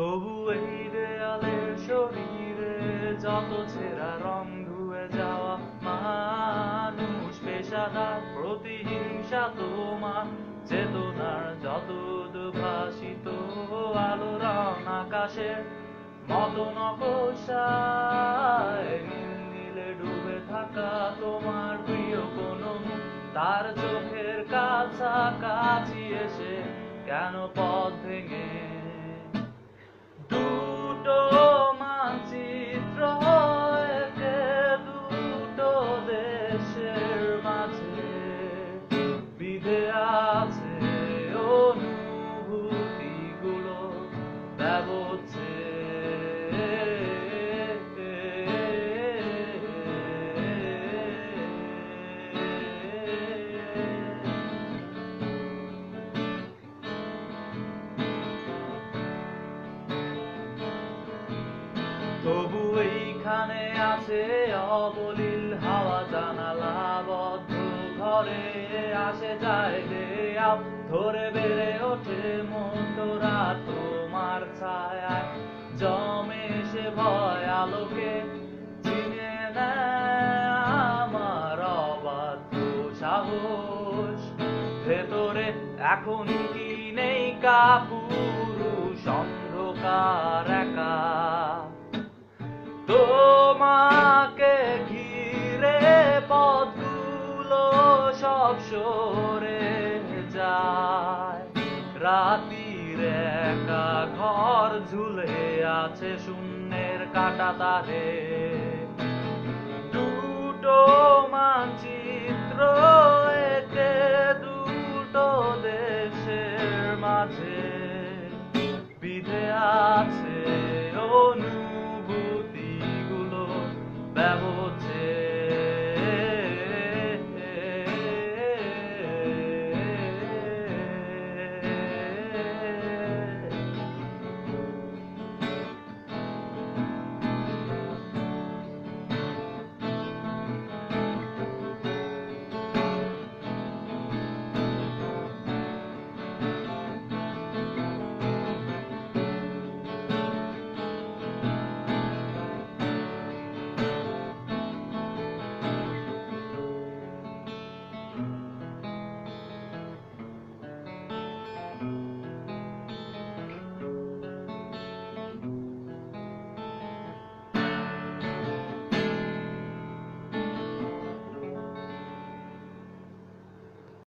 তবু এই দেয়ালের শরীরে যত ছেঁড়া রং ধুয়ে যাওয়া মানুষ পেশাদার প্রতিহিংসা তোমার চেতনার যত উদ্ভাসিত আলো রং আকাশের মতো নকশায় নীল নীলে ডুবে থাকা তোমার প্রিয় কোনো তার চোখের কাছাকাছি এসে কেন পথ ভেঙে দুটো মানচিত্র একে দুটো দেশের মাঝে বিধে আছে অনুভূতিগুলো ব্যবচ্ছে তবু এইখানে আছে অবলীল হাওয়া জানালা বদ্ধ ঘরে আসে যায় দেয়াল ধরে বেড়ে ওঠে মন্তরা তোমার ছায়ায় জমে সে ভয় আলোকে চিনে নেয় আমার অবাধ্য সাহস ভেতরে এখন কি নেই কাপুরুষ অন্ধকার একা তোমাকে ঘিরে পথগুলো সব সরে যায় রাতির একা ঘর ঝুলে আছে শূন্যের কাটা তারে দুটো মানচিত্র